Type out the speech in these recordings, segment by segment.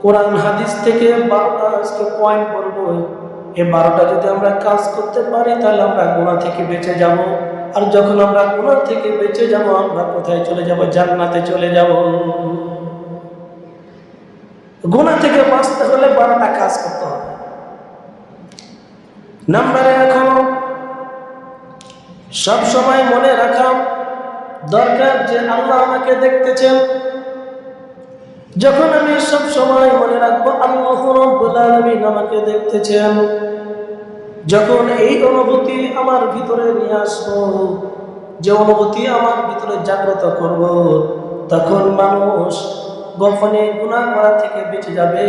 কোরআন হাদিস থেকে 12টা আজকে পয়েন্ট বলবো। এই 12টা যদি আমরা কাজ করতে পারি তাহলে আমরা গুনাহ থেকে বেঁচে যাব। আর যখন আমরা গুনাহ থেকে বেঁচে যাব আমরা কোথায় চলে যাব? জান্নাতে চলে যাব। গুনাহ থেকে বাঁচতে হলে 12টা কাজ করতে হবে। নাম্বার 1 হলো সব সময় মনে রাখা দরকার যে আল্লাহ আমাকে দেখতেছেন। যখন আমি সব সময় মনে রাখবো আল্লাহ রাব্বুল আলামিন আমাকে দেখতেছেন, যখন এই অনুভূতি আমার ভিতরে নিয়ে আসবো, যে অনুভূতি আমার ভিতরে জাগ্রত করব, তখন মানুষ গোপনে গুনাহ করা থেকে বেঁচে যাবে,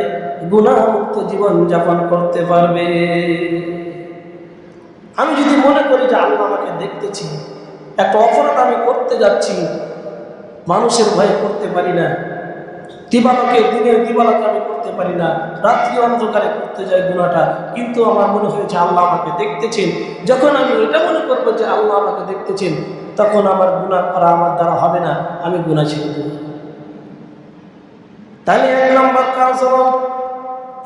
গুনাহমুক্ত জীবন যাপন করতে পারবে। আমি যদি মনে করি যে আল্লাহ আমাকে দেখতেছি, একটা অপরাধ আমি করতে যাচ্ছি, মানুষের ভয়ে করতে পারি না, দিনের দিবালোকে আমি করতে পারি না, রাত্রি অন্ধকারে করতে যাই গুনাহটা, কিন্তু আমার মনে হয়েছে আল্লাহ আমাকে দেখতেছেন। যখন আমি এটা মনে করবো যে আল্লাহ আমাকে দেখতেছেন, তখন আমার গুনাহ করা আমার দ্বারা হবে না, আমি গুনাহ ছেড়ে দেব। তাহলে 1 নম্বর কাজ হলো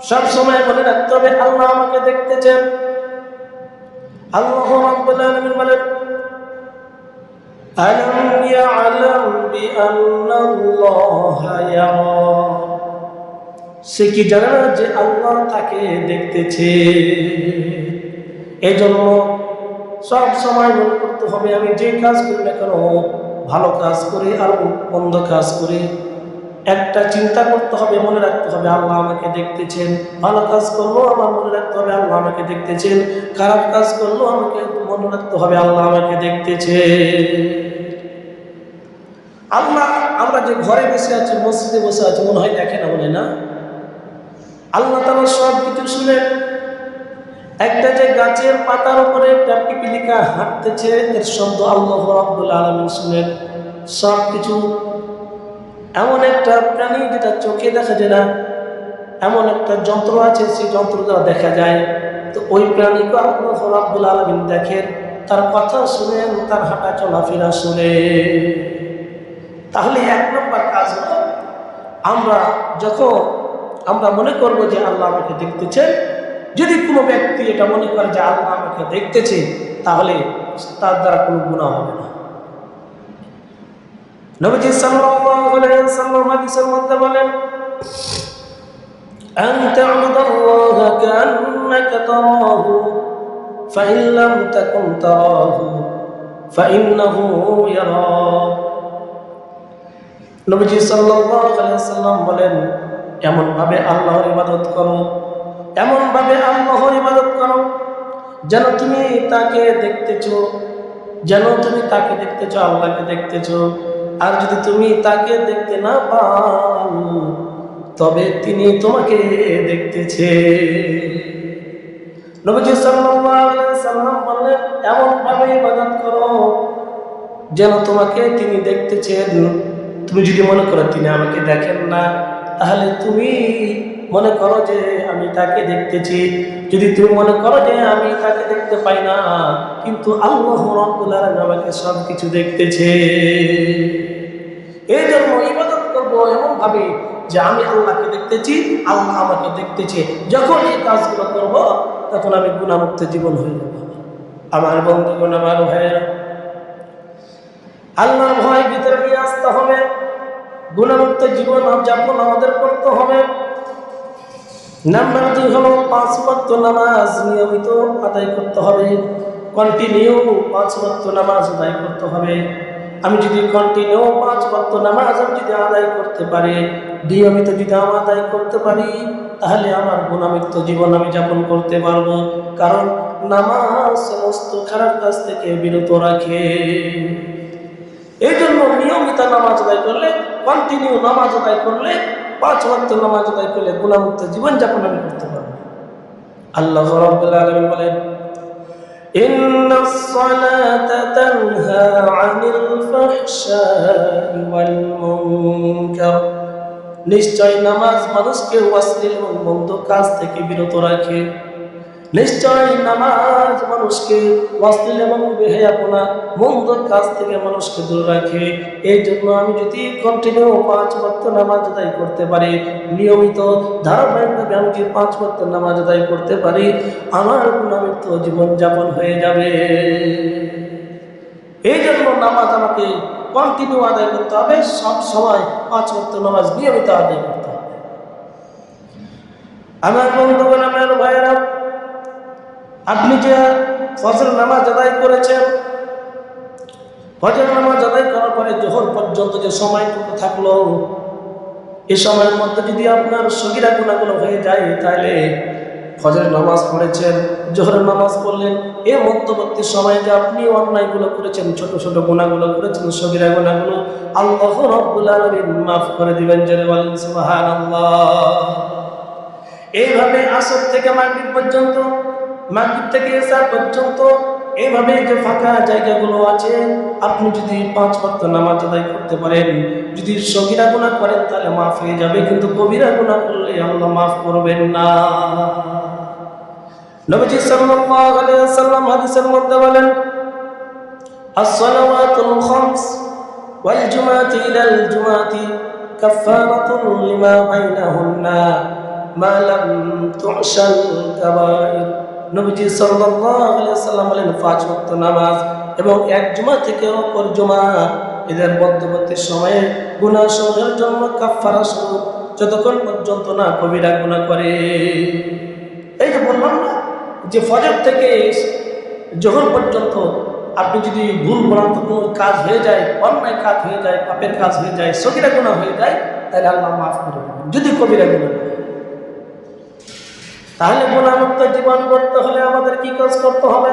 সব সময় মনে রাখতে হবে আল্লাহ আমাকে দেখতেছেন। আল্লাহ রাব্বুল আলামিন বলেন, আলাম ইয়ালাম বিআন্নাল্লাহা ইয়ারা, সে কি জানে না যে আল্লাহ তাকে দেখতেছে? এজন্য সব সময় মনে করতে হবে আমি যে কাজ করি না কেন, ভালো কাজ করি আর মন্দ কাজ করি, একটা চিন্তা করতে হবে, মনে রাখতে হবে আল্লাহ আমাকে দেখতেছেন। ভালো কাজ করলেও আমার মনে রাখতে হবে আল্লাহ আমাকে দেখতেছেন, খারাপ কাজ করলেও আমাকে মনে রাখতে হবে আল্লাহ আমাকে দেখতেছে। আল্লাহ, আমরা যে ঘরে বসে আছি, মসজিদে বসে আছি, মনে হয় দেখে না, বলে না? আল্লাহ তাআলা সব কিছু শুনেন। একটা যে গাছের পাতার উপরে একটা পিপিলিকা হাঁটতেছে, এর শব্দ আল্লাহ রাব্বুল আলামিন শুনেন। সব কিছু, এমন একটা প্রাণী যেটা চোখে দেখা যায় না, এমন একটা যন্ত্র আছে, সেই যন্ত্র দ্বারা দেখা যায়। তো ওই প্রাণীকে আল্লাহ রাব্বুল আলামিন দেখেন, তার কথা শুনেন, তার হাঁটা চলাফেরা শুনে। তাহলে 1 নম্বর কাজ হলো যখন আমরা মনে করব যে আল্লাহ আমাকে দেখতেছেন, যদি কোনো ব্যক্তি এটা মনে করে যে আল্লাহ আমাকে দেখতেছে, তাহলে তার দ্বারা কোনো গুনাহ হবে না। নবীজি সাল্লাল্লাহু আলাইহি ওয়াসাল্লাম হাদিসের মধ্যে বলেন, আন তা'বুদাল্লাহা কাআন্নাকা তারাহু ফাইন লাম তাকুন তারাহু ফাইন্নাহু ইয়ারাক। নবীজি সাল্লাল্লাহু আলাইহি ওয়াসাল্লাম বলেন, এমন ভাবে আল্লাহর ইবাদত করো, এমন ভাবে আল্লাহর ইবাদত করো যেন তুমি তাকে দেখতেছো, আল্লাহকে দেখতেছো। আর যদি তুমি তাকে দেখতে না পাও, তবে তিনি তোমাকে দেখতেছে। নবীজি সাল্লাল্লাহু আলাইহি ওয়াসাল্লাম বললেন, এমন ভাবে ইবাদত করো যেন তোমাকে তিনি দেখতেছেন। তুমি যদি মনে করো তিনি আমাকে দেখেন না, তাহলে তুমি মনে করো যে আমি তাকে দেখতেছি। যদি তুমি মনে করো যে আমি তাকে দেখতে পাই না, কিন্তু আল্লাহ রাব্বুল আলামিন আমাকে সব কিছু দেখতেছে। এই জন্য ইবাদত করবো এমন ভাবে যে আমি আল্লাহকে দেখতেছি, আল্লাহ আমাকে দেখতেছে। যখন এই কাজগুলো করব, তখন আমি গুনাহমুক্ত জীবন হয়ে যাব। আমার বন্ধুগণ, আমার ভাইয়েরা, আল্লাহর ভয় ভিতরে নিয়ে আসতে হবে, গুনাহমুক্ত জীবন যাপন আমাদের করতে হবে। নাম্বার 2 হলো 5 ওয়াক্ত নামাজ নিয়মিত আদায় করতে হবে। কন্টিনিউ 5 ওয়াক্ত নামাজ আদায় করতে হবে। আমি যদি কন্টিনিউ 5 ওয়াক্ত নামাজ যদি আদায় করতে পারি, নিয়মিত যদি আমি আদায় করতে পারি, তাহলে আমার গুনাহমুক্ত জীবন আমি যাপন করতে পারবো। কারণ নামাজ সমস্ত খারাপ কাজ থেকে বিরত রাখে। এই জন্য নিয়মিত নামাজ আদায় করলে, কন্টিনিউ নামাজ আদায় করলে, 5 ওয়াক্ত নামাজ আদায় করলে গুনাহমুক্ত জীবন যাপন আমি করতে পারবো। আল্লাহ রাব্বুল আলামিন বলেন, ইন্নাস সালাতা তানহা আনিল ফাহশাই ওয়াল মুনকার, নিশ্চয় নামাজ মানুষকে অশ্লীল এবং মন্দ কাজ থেকে বিরত রাখে। নিশ্চয় নামাজ মানুষকে অশ্লীল এবং বেহায়াপনা মন্দ কাজ থেকে মানুষকে দূরে রাখে। এই জন্য আমি যদি কন্টিনিউ 5 ওয়াক্ত নামাজ আদায় করতে পারি, নিয়মিত ধারাবাহিকভাবে আমি যদি 5 ওয়াক্ত নামাজ আদায় করতে পারি, আমার গুণামুক্ত জীবন যাপন হয়ে যাবে। এই জন্য নামাজ আমাকে কন্টিনিউ আদায় করতে হবে, সব সময় 5 ওয়াক্ত নামাজ নিয়মিত আদায় করতে হবে। আমার বন্ধুগণ, আমার ভাইয়েরা, আপনি যে ফজর নামাজ আদায় করেছেন, ফজর নামাজ আদায় করার পরে জোহর পর্যন্ত যে সময়টুকু থাকলো, এই সময়ের মধ্যে যদি আপনার সগীরা গুনাহগুলো হয়ে যায়, তাহলে ফজরের নামাজ পড়েছেন, জোহরের নামাজ পড়লেন, এই মধ্যবর্তী সময়ে যে আপনি অন্যায়গুলো করেছেন, ছোট ছোট গুনাহগুলো করেছেন, সগীরা গুনাহগুলো আল্লাহ রাব্বুল আলামিন মাফ করে দিবেন। জোরে বলেন সুবহানাল্লাহ। এইভাবে আসর থেকে মাগরিব পর্যন্ত, মাগরিব থেকে ইশা পর্যন্ত এইভাবে যে ফাঁকা জায়গাগুলো আছে, আপনি যদি 5 ওয়াক্ত নামাজ আদায় করতে পারেন, যদি সগীরা গুনাহ করেন তাহলে মাফ হয়ে যাবে, কিন্তু কবিরা গুনাহ করলে আল্লাহ মাফ করবেন না। নবীজি সাল্লাল্লাহু আলাইহি ওয়াসাল্লাম হাদিসের মধ্যে বলেন, as-salawatul khams wal jumu'atu ilal jumu'ati kaffaratun lima bainahunna মা লাম তু'শাল কাবাইর। নবীজি সাল্লাল্লাহু আলাইহি ওয়াসাল্লাম বলেন, 5 ওয়াক্ত নামাজ এবং এক জুমা থেকে অপর জুমা, এদের মধ্যবর্তী সময়ে গুনাহ সমূহের জন্য কাফারা স্বরূপ, যতক্ষণ পর্যন্ত না কবিরা গুনাহ করে। এই যে বললাম না, যে ফজর থেকে জোহর পর্যন্ত আপনি যদি ভুল ভ্রান্ত কোনো কাজ হয়ে যায়, অন্যায় কাজ হয়ে যায়, পাপের কাজ হয়ে যায়, সগীরা গুনাহ হয়ে যায়, তাহলে আল্লাহ মাফ করে দেবেন। যদি কবিরা গুনাহ, তাহলে গুনাহমুক্ত জীবন গড়তে হলে আমাদের কি কাজ করতে হবে?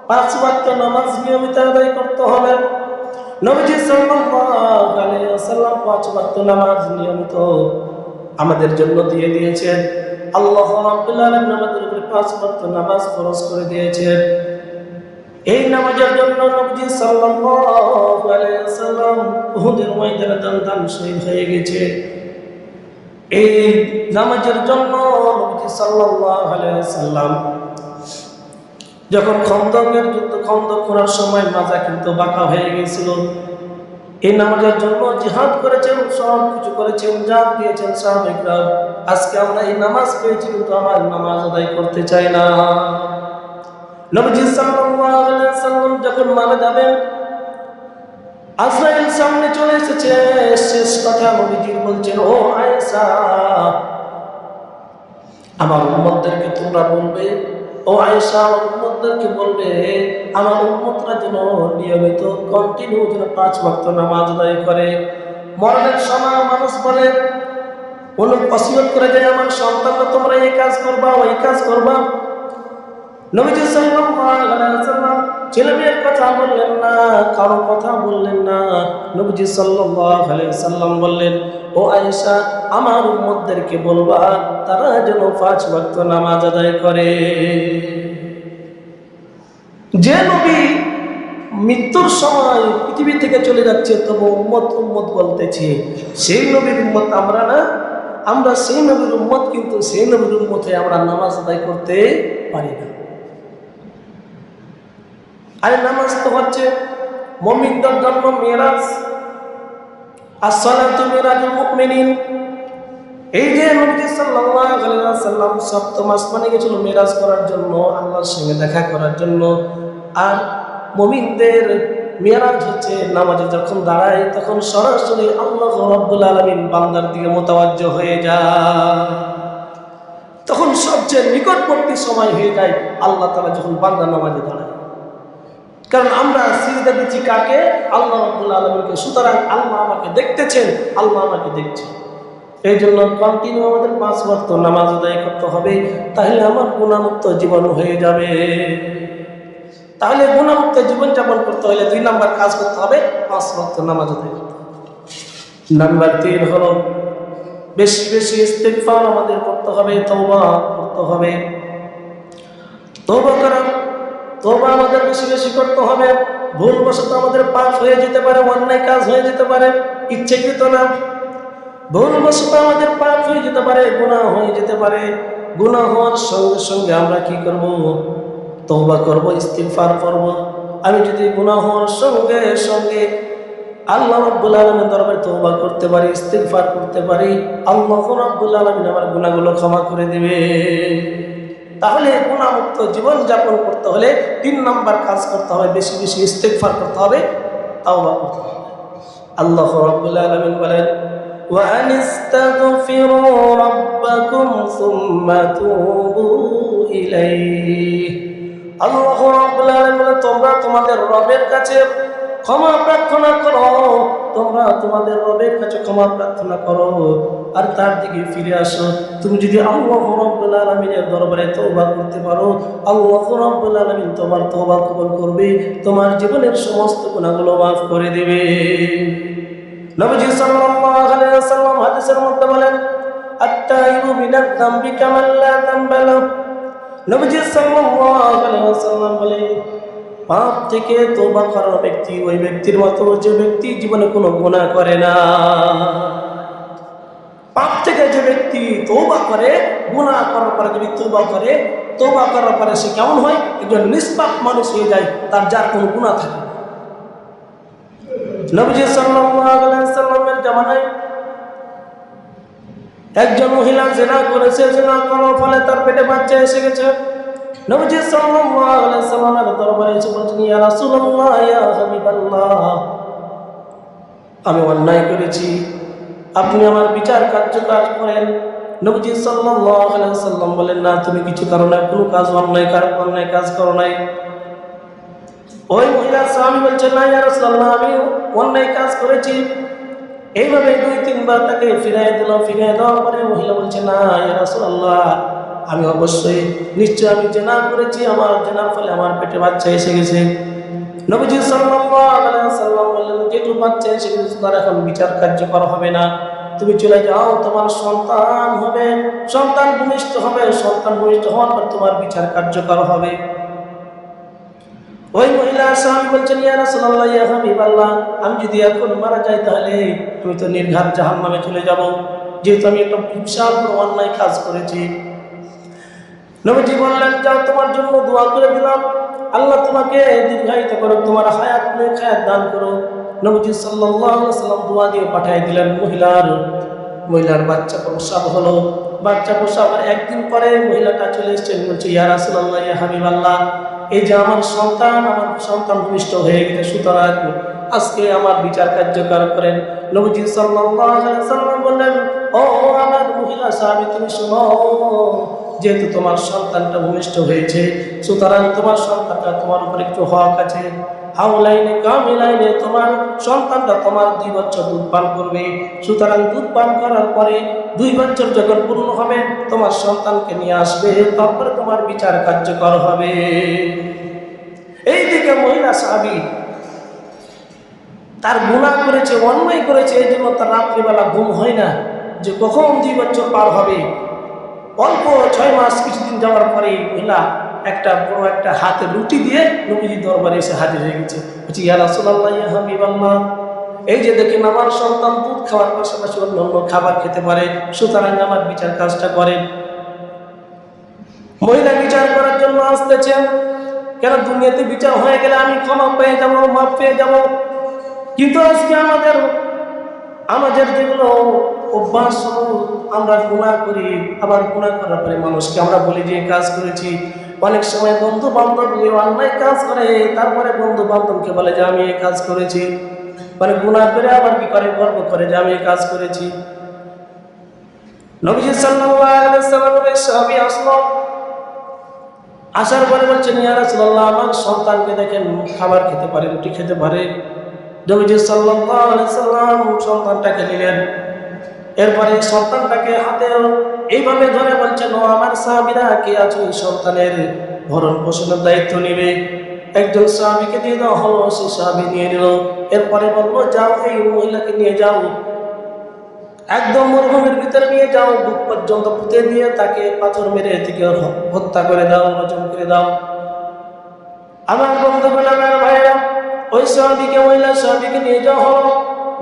5 ওয়াক্ত নামাজ নিয়মিত আদায় করতে হবে। নবীজি সাল্লাল্লাহু আলাইহি ওয়াসাল্লাম 5 ওয়াক্ত নামাজ নিয়মিত আমাদের জন্য দিয়ে দিয়েছেন। আল্লাহ রাব্বুল আলামিন আমাদের উপরে 5 ওয়াক্ত নামাজ ফরজ করে দিয়েছেন। এই নামাজের জন্য নবীজি সাল্লাল্লাহু আলাইহি ওয়াসাল্লাম উহুদের ময়দানে দান শহীদ হয়ে গেছে। এই নামাজের জন্য নবীজি সাল্লাল্লাহু আলাইহি ওয়াসাল্লাম যখন খন্দকের যুদ্ধ, খন্দক করার সময় মাজা কিন্তু বাঁকা হয়ে গিয়েছিল। এই নামাজের জন্য জিহাদ করেছেন, সব কিছু করেছেন, জান দিয়েছেন সাহাবায়ে। আজকে আমরা এই নামাজ পেয়েছি, কিন্তু আমার নামাজ আদায় করতে চাই না। নবীজি সাল্লাল্লাহু আলাইহি ওয়াসাল্লাম যখন মারা যাবেন, আজরাইল সামনে চলে এসেছে। শেষ কথা নবীজি বলছেন, ও আয়েশা, আমার উম্মতদেরকে তোমরা বলবে, ও আয়েশা আমার উম্মতদেরকে বলবে, আমার উম্মতরা যেন নিয়মিত কন্টিনিউ যেন 5 ওয়াক্ত নামাজ আদায় করে। মরণের সময় মানুষ বলে, ওসিয়ত করে যায়, আমার সন্তানরা তোমরা এই কাজ করবা, ওই কাজ করবা। নবীজি সাল্লাল্লাহু আলাইহি ওয়াসাল্লাম ছেলে মেয়ের কথা বললেন না, কারো কথা বললেন না। নবীজি সাল্লাল্লাহু আলাইহি ওয়াসাল্লাম বললেন, ও আয়েশা, আমার উম্মতদেরকে বলবা তারা যেন 5 ওয়াক্ত নামাজ আদায় করে। যে নবী মৃত্যুর সময় পৃথিবী থেকে চলে যাচ্ছে, তবু উম্মত উম্মত বলতেছে, সেই নবীর উম্মত আমরা না? আমরা সেই নবীর উম্মত, কিন্তু সেই নবীর উম্মতে আমরা নামাজ আদায় করতে পারি না। আর নামাজ তো হচ্ছে মুমিনদের জন্য মিরাজ, as-salatu মিরাজুল মুমিনিন। এই যে নবী সাল্লাল্লাহু আলাইহি ওয়াসাল্লাম সপ্তম আসমানে গিয়েছিল মিরাজ করার জন্য, আল্লাহর সঙ্গে দেখা করার জন্য। আর মুমিনদের মিরাজ হচ্ছে নামাজে যখন দাঁড়ায়, তখন সরাসরি আল্লাহ রাব্বুল আলামিন বান্দার দিকে মুতাওয়াজ্জহ হয়ে যায়। তখন সবচেয়ে নিকটবর্তী সময় হয়ে যায় আল্লাহ তাআলা যখন বান্দা নামাজে দাঁড়ায়। কারণ আমরা সিজদা দিচ্ছি কাকে? আল্লাহ রাব্বুল আলামিনকে। সুতরাং আল্লাহ আমাকে দেখতেছেন, আল্লাহ আমাকে দেখছেন। এই জন্য কন্টিনিউ আমাদের 5 ওয়াক্ত নামাজ আদায় করতে হবে, তাহলে আমার গুনাহমুক্ত জীবন হয়ে যাবে। তাহলে গুনাহমুক্ত জীবন যাপন করতে হলে 2 নাম্বার কাজ করতে হবে, 5 ওয়াক্ত নামাজ আদায় করতে হবে। নাম্বার 3 হলো বেশি বেশি ইস্তিগফার আমাদের করতে হবে, তওবা করতে হবে। তওবা আমাদের বেশি বেশি করতে হবে। ভুলবশত আমাদের পাপ হয়ে যেতে পারে, অন্যায় কাজ হয়ে যেতে পারে, ইচ্ছাকৃত না। ভুলবশত আমাদের পাপ হয়ে যেতে পারে, গুনাহ হয়ে যেতে পারে। গুনাহ হওয়ার সঙ্গে সঙ্গে আমরা কি করব? তওবা করব, ইস্তিগফার করব। আমি যদি গুনাহ হওয়ার সঙ্গে সঙ্গে আল্লাহ রাব্বুল আলামিনের দরবারে তওবা করতে পারি, ইস্তিগফার করতে পারি, আল্লাহ রাব্বুল আলামিন আমার গুনাহগুলো ক্ষমা করে দিবে। তাহলে গুনাহমুক্ত জীবন যাপন করতে হলে 3 নাম্বার কাজ করতে হবে, বেশি বেশি ইস্তিগফার করতে হবে, তাওবা করতে হবে। আল্লাহ রাব্বুল আলামিন বলেন, ওয়া আনিস্তাগফিরু রাব্বাকুম সুম্মা তুবু ইলাইহি। আল্লাহ রাব্বুল আলামিন বলেন, তোমরা তোমাদের রবের কাছে ক্ষমা প্রার্থনা করো, তোমরা তোমাদের রবের কাছে ক্ষমা প্রার্থনা করো আর তার দিকে ফিরে আসো। তুমি যদি আল্লাহ রাব্বুল আলামিনের দরবারে তওবা করতে পারো, আল্লাহ রাব্বুল আলামিন তোমার তওবা কবুল করবে, তোমার জীবনের সমস্ত গুনাহগুলো মাফ করে দেবে। নবীজি সাল্লাল্লাহু আলাইহি ওয়াসাল্লাম হাদিসের মধ্যে বলেন, আত-তাইবু মিনাদ যামবি কামান লা যামবা লাহু। নবীজি সাল্লাল্লাহু আলাইহি ওয়াসাল্লাম বলেন, পাপ থেকে তওবা করা ব্যক্তি ওই ব্যক্তির মতো যে ব্যক্তি জীবনে কোনো গুনাহ করে না। পাপ থেকে যে ব্যক্তি তওবা করে, গুনাহ করার পরে যদি তওবা করে, তওবা করার পরে সে কেমন হয়? একজন নিষ্পাপ মানুষ হয়ে যায়, তার যার কোনো গুনাহ থাকে না। নবীজি সাল্লাল্লাহু আলাইহি ওয়াসাল্লামের জামানায় একজন মহিলা জিনা করেছে, জিনা করার ফলে তার পেটে বাচ্চা এসে গেছে। নবীজি সাল্লাল্লাহু আলাইহি ওয়াসাল্লামের দরবারে এসে বলছেন, ইয়া রাসূলুল্লাহ, ইয়া হাবিবাল্লাহ, আমি অন্যায় করেছি, আপনি আমার বিচার কার্যকর করেন। নবীজি সাল্লাল্লাহু আলাইহি ওয়াসাল্লাম বলেন, না, তুমি কিছু করো না, কোনো কাজ অন্যায় কাজ করো নাই। ওই মহিলা সাহাবী বলছেন, না ইয়া রাসূলুল্লাহ, আমি অন্যায় কাজ করেছি। এইভাবে 2-3 বার তাকে ফিরিয়ে দিল। ফিরিয়ে দেওয়ার পরে মহিলা বলছে, না ইয়া রাসূলুল্লাহ, আমি অবশ্যই নিশ্চয় আমি জিনা করেছি, আমার জিনার ফলে আমার পেটে বাচ্চা এসে গেছে। নবীজি সাল্লাল্লাহু আলাইহি ওয়াসাল্লাম বললেন, যেটু বাচ্চা এসে গেছে তার এখন বিচার কার্যকর হবে না, তুমি চলে যাও, তোমার সন্তান হবে, সন্তান ভূমিষ্ঠ হবে, সন্তান ভূমিষ্ঠ হওয়ার পর তোমার বিচার কার্যকর হবে। ওই মহিলা সাহাবী বলছেন, ইয়া রাসূলুল্লাহ, ইয়া হাবিবাল্লাহ, আমি যদি এখন মারা যাই তাহলে আমি তো নির্ঘাত জাহান্নামে চলে যাব, যেহেতু আমি একটা বিশাল বড় অন্যায় কাজ করেছি। নবীজি বললেন, যাও, তোমার জন্য দোয়া করে দিলাম, আল্লাহ তোমাকে দীর্ঘায়িত করো, তোমার হায়াত দান করো। নবীজি সাল্লাল্লাহু আলাইহি ওয়াসাল্লাম দোয়া দিয়ে পাঠিয়ে দিলেন। মহিলার বাচ্চা প্রসব হলো। বাচ্চা প্রসবের একদিন পরে মহিলাটা চলে এসেছেন, বলছে, ইয়া রাসূলুল্লাহ, ইয়া হাবিবাল্লাহ, এই যে আমার সন্তান ভূমিষ্ঠ হয়ে গেছে, সুতরাং আজকে আমার বিচার কার্যকর করেন। নবীজি সাল্লাল্লাহু আলাইহি ওয়াসাল্লাম বললেন, ও আমার মহিলা সাহাবী, তুমি শোনো, যেহেতু তোমার সন্তানটা ভূমিষ্ঠ হয়েছে, সুতরাং তোমার সন্তানটা তোমার উপর একটু হক আছে। হাওলাইনে কামিলাইনে, তোমার সন্তানটা তোমার 2 বছর দুধ পান করবে। সুতরাং দুধ পান করার পরে 2 বছর যখন পূর্ণ হবে, তোমার সন্তানকে নিয়ে আসবে, তারপরে তোমার বিচার কার্যকর হবে। এইদিকে মহিলা সাহাবী তার গুনাহ করেছে, অন্যায় করেছে, এই জন্য তার রাত্রিবেলা ঘুম হয় না, যে কখন 2 বছর পার হবে। অল্প 6 মাস কিছুদিন যাওয়ার পরে মহিলা একটা বড় একটা হাতে রুটি দিয়ে নবীজির দরবারে এসে হাজির হয়ে গেছে। বলছি, ইয়া রাসূলুল্লাহ, ইয়া হাবিবাল্লাহ, এই যে দেখেন আমার সন্তান দুধ খাওয়ার পাশাপাশি অন্য খাবার খেতে পারে, সুতরাং আমার বিচার কাজটা করেন। মহিলা বিচার করার জন্য আসতেছেন, কেন দুনিয়াতে বিচার হয়ে গেলে আমি ক্ষমা পেয়ে যাব, মাফ পেয়ে যাব, কিন্তু আজকে আমাদের যেগুলো অভ্যাস, আমরা গুনাহ করি, আবার গুনাহ করার পরে মানুষকে আমরা বলি যে কাজ করেছি। অনেক সময় বন্ধু বান্ধব অন্যায় কাজ করে, তারপরে বন্ধু বান্ধবকে বলে যে আমি এই কাজ করেছি, মানে গুনাহ করে আবার কি করে, গর্ব করে যে আমি এই কাজ করেছি। নবীজি সাল্লাল্লাহু আলাইহি ওয়াসাল্লামের সাহাবী আসলো, আসার পরে বলছেন, ইয়া রাসূলুল্লাহ, আমার সন্তানকে দেখেন খাবার খেতে পারে, রুটি খেতে পারে। নবীজি সাল্লাল্লাহু আলাইহি ওয়াসাল্লাম সন্তানটাকে নিলেন, এরপরে সন্তানটাকে হাতে এইভাবে ধরে বলছেন, ও আমার সাহাবীরা, কে আছে এই সন্তানের ভরণ পোষণের দায়িত্ব নেবে? একজন সাহাবীকে দিয়ে দেওয়া হলো, সেই সাহাবী নিয়ে নিল। এরপরে বললো, যাও, এই মহিলাকে নিয়ে যাও, একদম মরুভূমির ভিতরে নিয়ে যাও, বুক পর্যন্ত পুঁতে দিয়ে তাকে পাথর মেরে থেকে হত্যা করে দাও, রজম করে দাও। আমার বন্ধুগুলো, আমার ভাইরা, ওই সাহাবীকে, মহিলা সাহাবীকে নিয়ে যাওয়া হলো।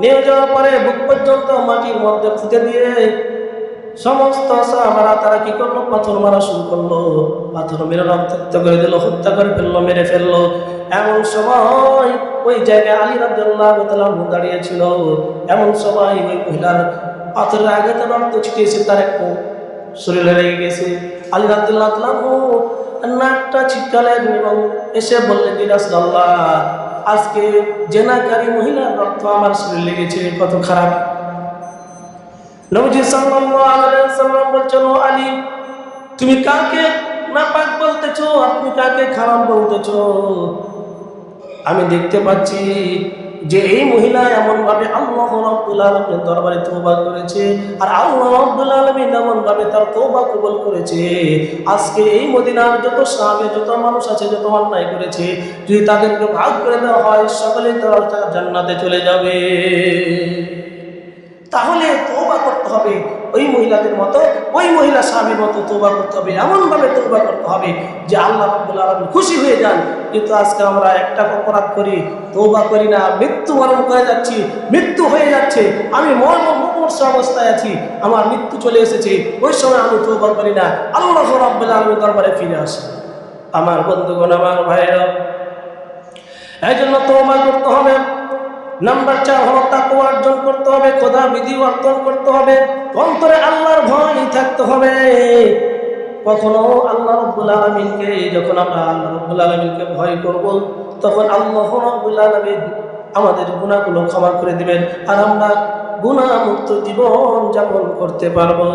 নিয়ে যাওয়ার পরে বুক পর্যন্ত মাটির মধ্যে পুঁতে দিয়ে সমস্ত সাহাবারা তারা কি করলো? পাথর মারা শুরু করলো। পাথর মেরে রক্তাক্ত করে দিল, হত্যা করে ফেললো, মেরে ফেললো। এমন সময় ওই জায়গায় আলী রাদিয়াল্লাহু তাআলা দাঁড়িয়ে ছিল। এমন সময় ওই মহিলার পাথরের আঘাতে রক্ত ছিটিয়েছে, তার একটু শরীরে লেগে গেছে। আলী রাদিয়াল্লাহু তাআলা নাকটা ছিটকালেন এবং এসে বললেন, যে রাসূলুল্লাহ, আজকে জেনাকারী মহিলার রক্ত আমার শরীরে লেগেছে, কত খারাপ। নবীজি সাল্লাল্লাহু আলাইহি ওয়াসাল্লাম বলছেন, ও আলী, তুমি কাকে নাপাক বলতেছো? আপনি কাকে খারাপ বলতেছো? আমি দেখতে পাচ্ছি যে এই মহিলা এমন ভাবে আল্লাহ রাব্বুল আলামিনের দরবারে তওবা করেছে, আর আল্লাহ রাব্বুল আলামিন এমন ভাবে তার তওবা কবুল করেছে। আজকে এই মদিনার যত সাহাবী, যত মানুষ আছে, যত অন্যায় করেছে, যদি তাদেরকে ভাগ করে দেওয়া হয়, সকলে তারা জান্নাতে চলে যাবে। তাহলে তওবা করতে হবে ওই মহিলাদের মতো, ওই মহিলা সাহাবীর মতো তওবা করতে হবে, এমনভাবে তওবা করতে হবে যে আল্লাহ রাব্বুল আলামিন খুশি হয়ে যান। কিন্তু আজকে আমরা একটা অপরাধ করি, তওবা করি না, মৃত্যু বরণ করে যাচ্ছি, মৃত্যু হয়ে যাচ্ছে, আমি মুমূর্ষু অবস্থায় আছি, আমার মৃত্যু চলে এসেছে, ওই সময় আমি তওবা করি না, আল্লাহ রাব্বুল আলামিনের দরবারে ফিরে আসি। আমার বন্ধুগণ, আমার ভাইরা, এই জন্য তওবা করতে হবে। নাম্বার 4 হলো তাকওয়া অর্জন করতে হবে, খোদা বিধি অর্জন করতে হবে, অন্তরে আল্লাহর ভয় থাকতে হবে। কখনো আল্লাহ রাব্বুল আলামিনকে, যখন আমরা আল্লাহ রাব্বুল আলামিনকে ভয় করব, তখন আল্লাহ রাব্বুল আলামিন আমাদের গুনাহগুলো ক্ষমা করে দিবেন, আর আমরা গুনাহমুক্ত জীবন যাপন করতে পারবো।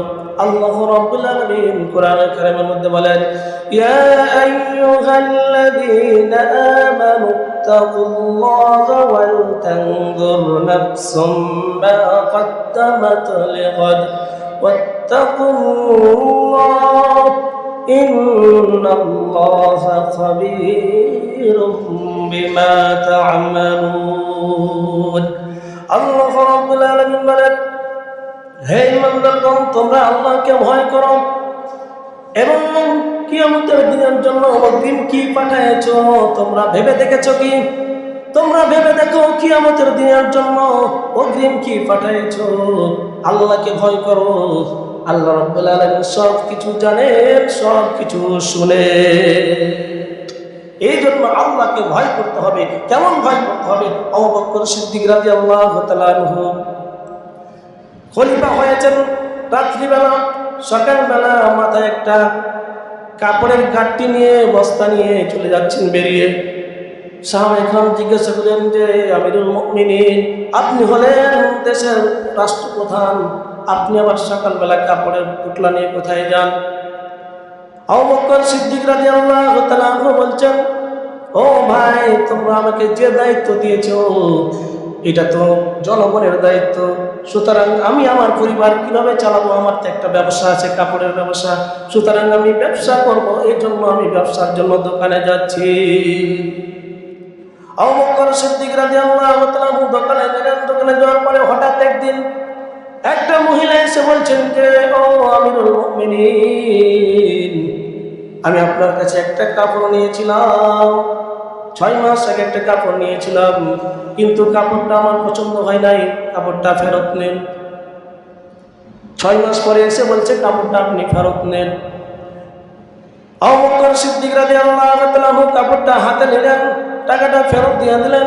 আল্লাহ রাব্বুল আলামিন কোরআনুল কারীমের মধ্যে বলেন, ইয়া আইয়ুহাল্লাযীনা আমানু ইত্তাকুল্লাহা ওয়াল তানজুর নাফসুম মা কদ্দামাত লিগাদ ওয়াত্তাকুল্লাহ ইন্নাল্লাহা খাবীরুম বিমা তা'মালুন। আল্লাহ রাব্বুল আলামিন বলেন, হে ইমানদারগণ, তোমরা আল্লাহকে ভয় করো এবং কিয়ামতের দিনের জন্য অগ্রিম কি পাঠায়েছো তোমরা ভেবে দেখেছো কি? তোমরা ভেবে দেখো কিয়ামতের দিনের জন্য অগ্রিম কি পাঠায়েছো। আল্লাহকে ভয় করো। আল্লাহ রাব্বুল আলামিন সব কিছু জানেন, সব কিছু শুনে। এই জন্য আল্লাহকে ভয় করতে হবে। কেমন ভয় করতে হবে? আবু বকর সিদ্দিক রাদিয়াল্লাহু তাআলা আনহু খলিফা হয়েছেন। রাত্রিবেলা, সকালবেলা মাথায় একটা কাপড়ের গাঁটটি নিয়ে, বস্তা নিয়ে চলে যাচ্ছেন বেরিয়ে। সাহাবায়ে কেরাম জিজ্ঞাসা করলেন যে, আমিরুল মুমিনিন, আপনি হলেন দেশের রাষ্ট্রপ্রধান, আপনি আবার সকালবেলা কাপড়ের পুটলা নিয়ে কোথায় যান? আবু বকর সিদ্দিক রাদিয়াল্লাহু তাআলা আনহু বলছেন, ও ভাই, তোমরা আমাকে যে দায়িত্ব দিয়েছো, এটা তো জনগণের দায়িত্ব, সুতরাং আমি আমার পরিবার কিভাবে চালাবো? আমার তো একটা ব্যবসা আছে, কাপড়ের ব্যবসা, সুতরাং আমি ব্যবসা করব, এই জন্য আমি ব্যবসার জন্য দোকানে যাচ্ছি। আবু বকর সিদ্দিক রাদিয়াল্লাহু তাআলা দোকানে গেলেন। দোকানে যাওয়ার পরে হঠাৎ একদিন একটা মহিলা এসে বলছেন যে, ও আমিরুল মুমিনিন, আমি আপনার কাছে একটা কাপড় নিয়েছিলাম, 6 মাস আগে একটা কাপড় নিয়েছিলাম, কিন্তু কাপড়টা আমার পছন্দ হয় নাই, কাপড়টা ফেরত নেন। 6 মাস পরে এসে বলছে কাপড়টা আপনি ফেরত নেন। আবু বকর সিদ্দিক রাদিয়াল্লাহু তাআলা কাপড়টা হাতে নিলেন, টাকাটা ফেরত দিয়ে দিলেন।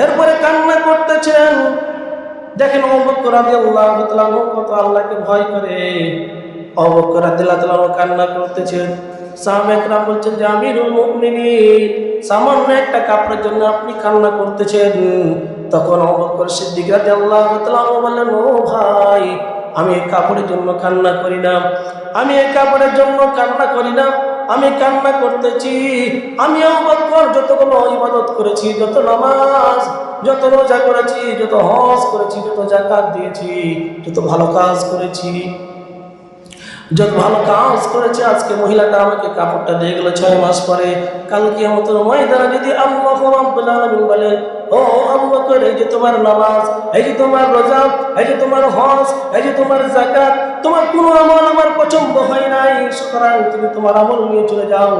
এরপরে কান্না করতেছেন। দেখেন আবু বকর রাদিয়াল্লাহু তাআলা কত আল্লাহকে ভয় করে। আবু বকর রাদিয়াল্লাহু তাআলা কান্না করতেছেন। সাহাবায়ে কেরাম বলছেন যে, আমিরুল মুমিনিন, সামান্য একটা কাপড়ের জন্য আপনি কান্না করতেছেন। তখন আবু বকর সিদ্দিক রাদিয়াল্লাহু তাআলা বললেন, ও ভাই, আমি এই কাপড়ের জন্য কান্না করি না, আমি এই কাপড়ের জন্য কান্না করি না, আমি কান্না করতেছি, আমি আবু বকর যতগুলো ইবাদত করেছি, যত নামাজ, যত রোজা করেছি, যত হজ করেছি, যত যাকাত দিয়েছি, যত ভালো কাজ করেছি, যত ভালো কাজ করেছে, আজকে মহিলাটা আমাকে কাপড়টা দিয়ে গেল 6 মাস পরে। কাল কিয়ামতের ময়দানে যদি আল্লাহ রাব্বুল আলামিন বলে, ও আবু বকর, এই যে তোমার নামাজ, এই যে তোমার রোজা, এই যে তোমার হজ, এই যে তোমার যাকাত, তোমার কোনো আমল আমার পছন্দ হয় নাই, সুতরাং তুমি তোমার আমল নিয়ে চলে যাও।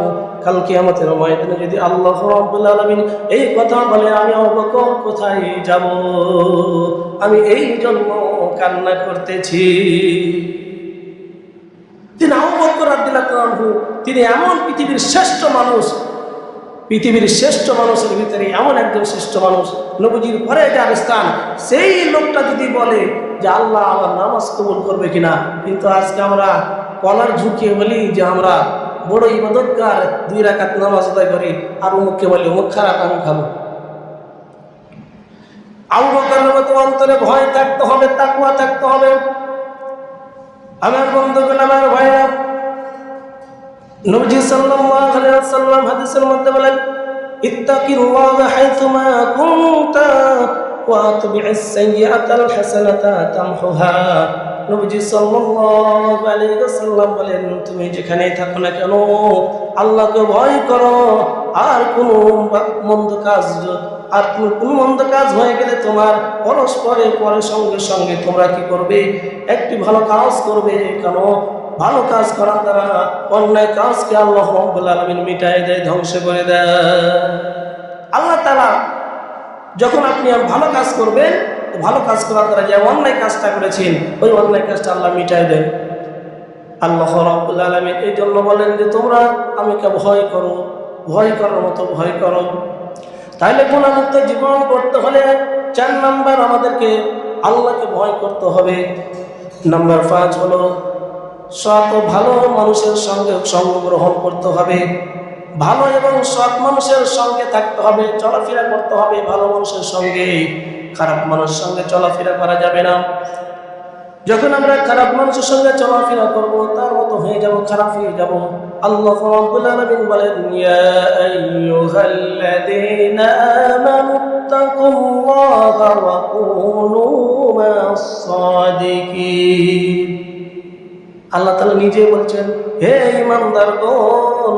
কাল কিয়ামতের ময়দানে যদি আল্লাহ রাব্বুল আলামিন এই কথা বলে, আমি আবু বকর কোথায় যাব? আমি এই জন্য কান্না করতেছি। রাদিয়াল্লাহু আনহু তিনি এমন পৃথিবীর শ্রেষ্ঠ মানুষ, পৃথিবীর শ্রেষ্ঠ মানুষের ভিতরে এমন একজন শ্রেষ্ঠ মানুষ, নবীজির পরে যার স্থান, সেই লোকটা যদি বলে যে আল্লাহ আমার নামাজ কবুল করবে কিনা, কিন্তু আজকে আমরা কলার ঝুঁকিয়ে বলি যে আমরা বড় ইবাদতগার, 2 রাকাত নামাজ আদায় করি, আর অমুককে বলি অমুক খারাপ আমি খাবো। আবু বকরের মতো অন্তরে ভয় থাকতে হবে, তাকওয়া থাকতে হবে। আমার বন্ধুগণ, আমার ভাইরা, নবীজি সাল্লাল্লাহু আলাইহি ওয়াসাল্লাম হাদিসের মধ্যে বলেন, ইত্তাকিল্লাহা হাইথুমা কুনতা ওয়া আতবি'is সাইয়্যাতাল হাসানাতা তামহুহা। নবীজি সাল্লাল্লাহু আলাইহি ওয়াসাল্লাম বলেন, তুমি যেখানেই থাকো না কেন আল্লাহকে ভয় করো, আর কোনো মন্দ কাজ হয়ে গেলে তোমার পরে সঙ্গে সঙ্গে তোমরা কি করবে, একটি ভালো কাজ করবে। কেন? ভালো কাজ করার দ্বারা অন্যায় কাজকে আল্লাহ রাব্বুল আলামিন মিটায় দেয়, ধ্বংস করে দেয়। আল্লাহ তাআলা যখন আপনি ভালো কাজ করবেন, ভালো কাজ করার দ্বারা যে অন্যায় কাজটা করেছেন ওই অন্যায় কাজটা আল্লাহ মিটায় দেন। আল্লাহ রাব্বুল আলামিন এই জন্য বলেন যে তোমরা আমাকে ভয় করো, ভয় করার মতো ভয় করো। তাইলে গুনাহমুক্ত জীবন করতে হলে 4 নাম্বার আমাদেরকে আল্লাহকে ভয় করতে হবে। নাম্বার 5 হলো সৎ ও ভালো মানুষের সঙ্গে সঙ্গ গ্রহণ করতে হবে, ভালো এবং সৎ মানুষের সঙ্গে থাকতে হবে, চলাফেরা করতে হবে ভালো মানুষের সঙ্গে। খারাপ মানুষের সঙ্গে চলাফেরা করা যাবে না। যখন আমরা খারাপ মানুষের সঙ্গে চলাফেরা করব, তার মতো হয়ে যাব, খারাপ হয়ে যাব। আল্লাহ রাব্বুল আলামিন বলেন, ইয়া আইয়ুহাল্লাযীনা আমানুত্তাকুল্লাহা ওয়া কুনু মা'আস সাদিকিন। আল্লাহ তাআলা নিজে বলছেন, হে ঈমানদারগণ,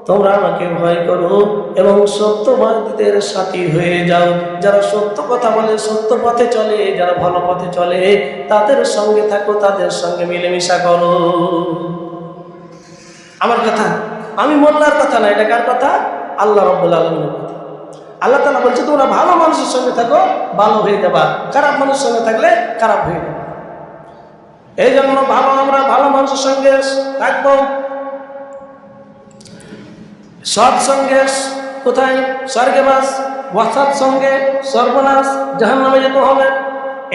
তোমরা আমাকে ভয় করো এবং সত্যবাদীদের সাথী হয়ে যাও। যারা সত্য কথা বলে, সত্য পথে চলে, যারা ভালো পথে চলে, তাদের সঙ্গে থাকো, তাদের সঙ্গে মিলেমিশা করো। আমার কথা, আমি মোল্লার কথা না, এটা কার কথা? আল্লাহ রাব্বুল আলামিনের কথা। আল্লাহ তাআলা বলছে তোমরা ভালো মানুষের সঙ্গে থাকো, ভালো হয়ে যাবা, খারাপ মানুষের সঙ্গে থাকলে খারাপ হয়ে যাবে। এই জন্য আমরা ভালো মানুষের সঙ্গে থাকবো। সৎ সঙ্গে কোথায়? স্বর্গবাস, অসৎ সঙ্গে সর্বনাশ, জাহান্নামে যেতে হবে।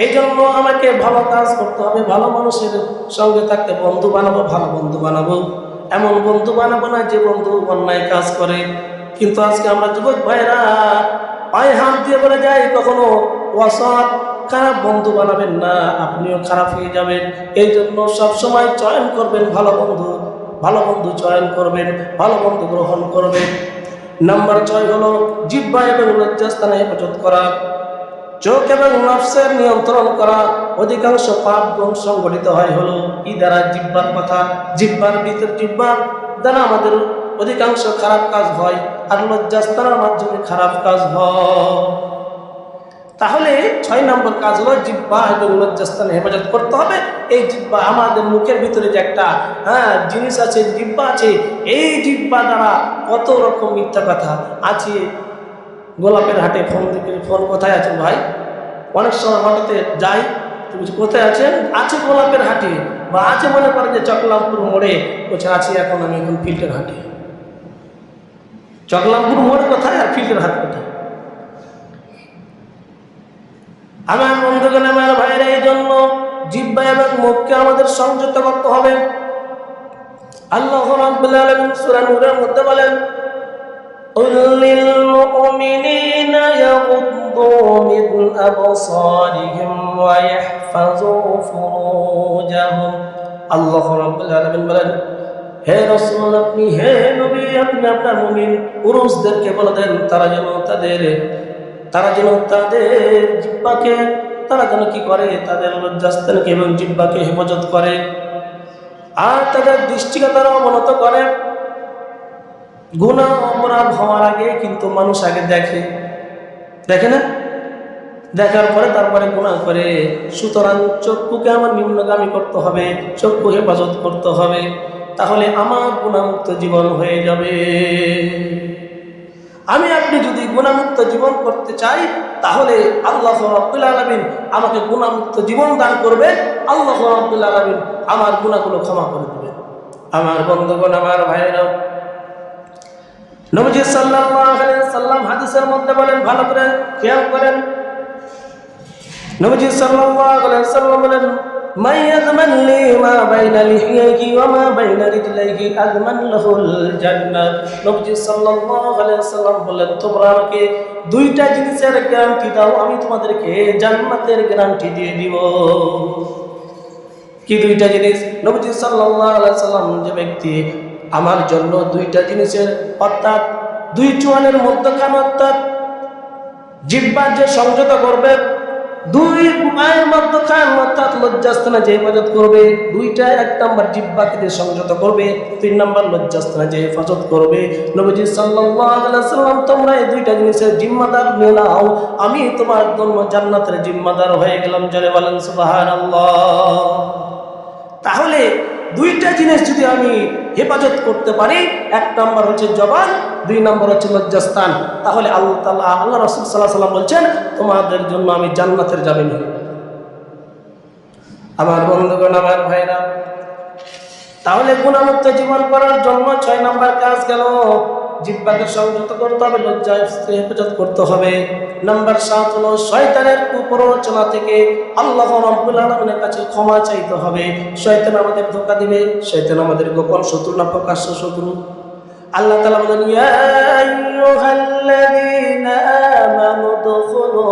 এই জন্য আমাকে ভালো কাজ করতে হবে, ভালো মানুষের সঙ্গে থাকতে বন্ধু বানাবো, ভালো বন্ধু বানাবো। এমন বন্ধু বানাবো না যে বন্ধু অন্যায় কাজ করে। কিন্তু আজকে আমরা যুবক ভাইরা পায়ে হাত দিয়ে বলে যাই, কখনো অসৎ খারাপ বন্ধু বানাবেন না, আপনিও খারাপ হয়ে যাবেন। এই জন্য সবসময় চয়ন করবেন ভালো বন্ধু, ভালো বন্ধু চয়ন করবেন, ভালো বন্ধু গ্রহণ করবেন। নাম্বার 6 হলো জিহ্বা এবং লজ্জাস্থানে হেফাজত করা, চোখ এবং নফসের নিয়ন্ত্রণ করা। অধিকাংশ পাপ গুণ সংগঠিত হয় হলো এই দ্বারা, জিহ্বার কথা, জিহ্বার ভিতর, জিহ্বার দ্বারা আমাদের অধিকাংশ খারাপ কাজ হয়, আর লজ্জাস্থানের মাধ্যমে খারাপ কাজ হয়। তাহলে 6 নম্বর কাজ হলো জিহ্বা এবং লজ্জাস্থানে হেফাজত করতে হবে। এই জিহ্বা, আমাদের মুখের ভিতরে যে একটা জিনিস আছে, জিহ্বা আছে, এই জিহ্বা দ্বারা কত রকম মিথ্যা কথা আছে। গোলাপের হাটে ফোন কোথায় আছেন ভাই? অনেক সময় হঠাৎ যাই, তুমি কোথায় আছেন? আছে গোলাপের হাটে, বা আছে মনে করেন যে চকলামপুর মোড়ে, কোথায় আছি এখন? আমি এখন ফিল্ডের হাটে। চকলামপুর মোড়ে কোথায় আর ফিল্ডের হাট কোথায়? আমার বন্ধুগণ, আমার ভাইরা, এই জন্য জিহ্বা এবং মুখকে আমাদের সংযত করতে হবে। আল্লাহ রাব্বুল আলামিন সূরা নূরের মধ্যে বলেন, কুল লিল মুমিনিনা ইয়াগুদ্দু মিন আবসারিহিম ওয়া ইয়াহফাযু ফুরুজাহুম। আল্লাহ রাব্বুল আলামিন বলেন, হে রাসূল, আপনি, হে নবী, আপনি আপনার মুমিন পুরুষদেরকে বলে দেন তারা যেন তাদের জিহ্বাকে, তারা যেন কি করে, তাদের লজ্জাস্থানকে এবং জিহ্বাকে হেফাজত করে, আর তাদের দৃষ্টিকে তারা অবনত করে। গুনাহ অপরাধ হওয়ার আগে কিন্তু মানুষ আগে দেখে না, দেখার পরে তারপরে গুনাহ করে। সুতরাং চক্ষুকে আমার নিম্নগামী করতে হবে, চক্ষু হেফাজত করতে হবে, তাহলে আমার গুনাহমুক্ত জীবন হয়ে যাবে। আমি আপনি যদি গুনাহমুক্ত জীবন করতে চাই, তাহলে আল্লাহ রাব্বুল আলামিন আমাকে গুনাহমুক্ত জীবন দান করবে। আল্লাহ রাব্বুল আলামিন আমার গুনাহগুলো ক্ষমা করে দেবেন। আমার বন্ধুগণ, আমার ভাইরা, নবীজি সাল্লাল্লাহু আলাইহি ওয়াসাল্লাম হাদিসের মধ্যে বলেন, ভালো করে খেয়াল করেন, নবীজি সাল্লাল্লাহু আলাইহি ওয়াসাল্লাম বলেন, মান ইয়াযমান লি মা বাইনা লিহিয়াহি ওয়া মা বাইনা রিজলাইহি আযমান লাহুল জান্নাহ। নবীজি সাল্লাল্লাহু আলাইহি ওয়াসাল্লাম বলেন, তোমরা আমাকে দুইটা জিনিসের গ্যারান্টি দাও, আমি তোমাদেরকে জান্নাতের গ্যারান্টি দিয়ে দিব। কি দুইটা জিনিস? নবীজি সাল্লাল্লাহু আলাইহি ওয়াসাল্লাম, যে ব্যক্তি আমার জন্য দুইটা জিনিসের, অর্থাৎ দুই চুয়ানের মধ্যখান, অর্থাৎ জিহ্বা যে সংযত করবে, দুই পায়ের মধ্যখান অর্থাৎ লজ্জাস্থানে যে হেফাজত করবে, দুইটা, এক নম্বর জিহ্বাকে যে সংযত করবে, তিন নম্বর লজ্জাস্থানে যে হেফাজত করবে। নবীজি সাল্লাল্লাহু আলাইহি ওয়াসাল্লাম, তোমরা এই দুইটা জিনিসের জিম্মাদার নিয়ে নাও, আমি তোমার জন্য জান্নাতের জিম্মাদার হয়ে গেলাম। জোরে বলেন সুবহানাল্লাহ। তাহলে দুইটা জিনিস যদি আমি হেফাজত করতে পারি, এক নম্বর হচ্ছে জবান, দুই নম্বর হচ্ছে লজ্জাস্থান, তাহলে আল্লাহ রাসূল সাল্লাল্লাহু আলাইহি ওয়াসাল্লাম বলছেন, তোমাদের জন্য আমি জান্নাতের জামিন হই। আমার বন্ধুগণ, আমার ভাইরা, তাহলে গুনাহমুক্ত জীবন করার জন্য 6 নম্বর কাজ গেল, জিহ্বাকে সংযত করতে হবে, লজ্জা হেফাজত করতে হবে। নাম্বার 7 হলো শয়তানের কুপ্ররোচনা থেকে আল্লাহ রাব্বুল আলামিনের কাছে ক্ষমা চাইতে হবে। শয়তান আমাদের ধোঁকা দিবে, শয়তান আমাদের গোপন শত্রু না প্রকাশ্য শত্রু। আল্লাহ তাআলা বলেন, ইয়া আইয়ুহাল্লাযীনা আমানু দুখুলু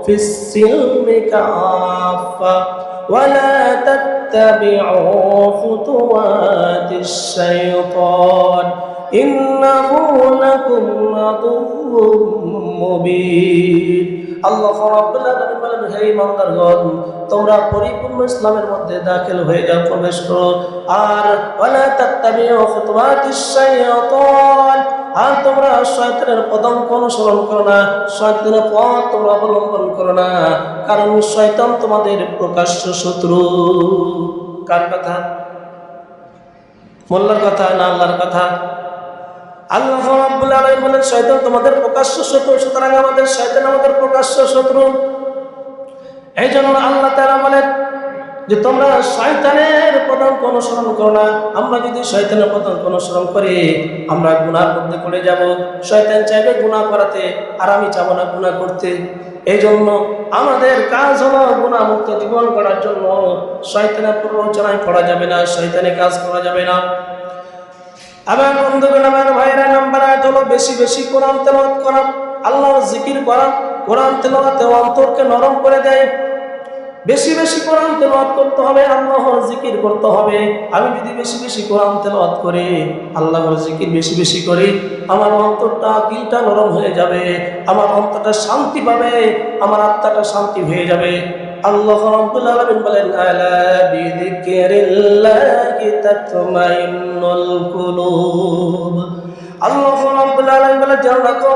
ফিস সিলমি কাফা ওয়া লা তাত্তাবিউ খুতুওয়াতিশ শাইতান ইন্নাহু লাকুম আদুউম মুবিন। আল্লাহ রাব্বুল আলামিন বলেন, হে ইমানদারগণ, তোমরা পরিপূর্ণ ইসলামের মধ্যে দাখিল হয়ে যাও, প্রবেশ করো। আর ওয়ালা তাত্তাবিউ খুতুওয়াতিশ শাইতান, আর তোমরা শয়তানের পদাঙ্ক অনুসরণ করো না, শয়তানের পথ তোমরা অবলম্বন করো না, কারণ শয়তান তোমাদের প্রকাশ্য শত্রু। কার কথা? মোল্লার কথা না আল্লাহর কথা? আল্লাহ রাব্বুল আলামিন বলেন, শয়তান তোমাদের প্রকাশ্য শত্রু, সুতরাং আমাদের শয়তান আমাদের প্রকাশ্য শত্রু। এই জন্য আল্লাহ তাআলা বলেন যে তোমরা শয়তানের পদাঙ্ক অনুসরণ করো না। আমরা যদি শয়তানের পদাঙ্ক অনুসরণ করি, আমরা গুনার মধ্যে পড়ে যাব। শয়তান চাইবে গুনাহ করাতে, আর আমি চাবো না গুনাহ করতে। এই জন্য আমাদের কাজ হলো গুনাহমুক্ত জীবন করার জন্য শয়তানের প্ররোচনায় পড়া যাবে না, শয়তানের কাজ করা যাবে না। আমার বন্ধুগণ, আমার ভাইরা, নাম্বার 8 হলো বেশি বেশি কোরআন তেলাওয়াত করা, আল্লাহর জিকির করা। কোরআন তেলাওয়াতে অন্তরকে নরম করে দেয়। বেশি বেশি কোরআন তেলাওয়াত করতে হবে, আল্লাহর জিকির করতে হবে। আমি যদি বেশি বেশি কোরআন তেলাওয়াত করি, আল্লাহর জিকির বেশি বেশি করি, আমার অন্তরটা, দিলটা নরম হয়ে যাবে, আমার অন্তরটা শান্তি পাবে, আমার আত্মাটা শান্তি হয়ে যাবে। আল্লাহ রাব্বুল আলামিন বলেন, আলা বিযিকরিল্লাহি তাতমাইন্নুল কুলুব। আল্লাহ রাব্বুল আলামিন বলেন, জানো রাখো,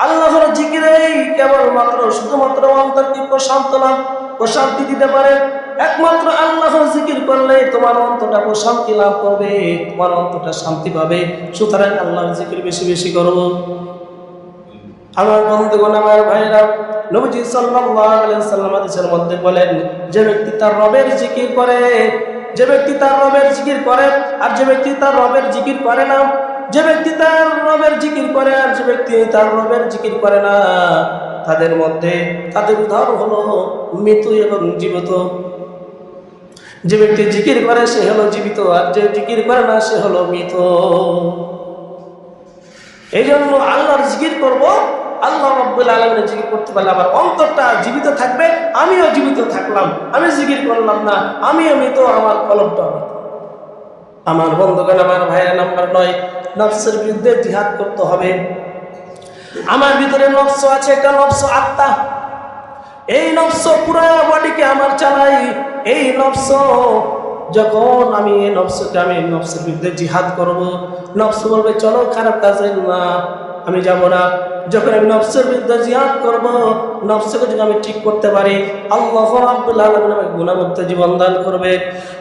আল্লাহর জিকিরেই কেবলমাত্র শুধুমাত্র অন্তরকে প্রশান্তি দিতে পারে। একমাত্র আল্লাহর জিকির করলে তোমার অন্তরটা প্রশান্তি লাভ করবে, তোমার অন্তরটা শান্তি পাবে। সুতরাং আল্লাহর জিকির বেশি বেশি করো। আমার বন্ধুগণ, আমার ভাইরা, নবীজি সাল্লাল্লাহু আলাইহি ওয়াসাল্লাম হাদিসের মধ্যে বলেন, যে ব্যক্তি তার রবের জিকির করে, যে ব্যক্তি তার রবের জিকির করে আর যে ব্যক্তি তার রবের জিকির করে না, যে ব্যক্তি তার রবের জিকির করে আর যে ব্যক্তি তার রবের জিকির করে না, তাদের মধ্যে তাদের উদাহরণ হলো মৃত এবং জীবিত। যে ব্যক্তি জিকির করে সে হলো জীবিত, আর যে জিকির করে না সে হলো মৃত। এই জন্য আল্লাহর জিকির করব, আল্লাহ রাব্বুল আলামিনের জিকির করতে পারলে আমার অন্তরটা জীবিত থাকবে, আমিও জীবিত থাকলাম। আমি জিকির করলাম না, আমিও মৃত, আমার কলবটা মৃত। আমার বন্ধুগণ, আমার ভাইরা, নাম্বার 9, নফসের বিরুদ্ধে জিহাদ করতে হবে। আমার ভিতরে নফস আছে, একটা নফস আত্মা। এই নফস পুরো বডিকে আমার চালাই। এই নফস যখন আমি এই নফসের বিরুদ্ধে জিহাদ করব, নফস বলবে চলো খারাপ কাজে না, আমি যাব না। যখন আমি নফসের বিরুদ্ধে জিহাদ করব, নফসকে যদি আমি ঠিক করতে পারি, আল্লাহ রাব্বুল আলামিন আমাকে গুনাহমুক্ত জীবন দান করবে।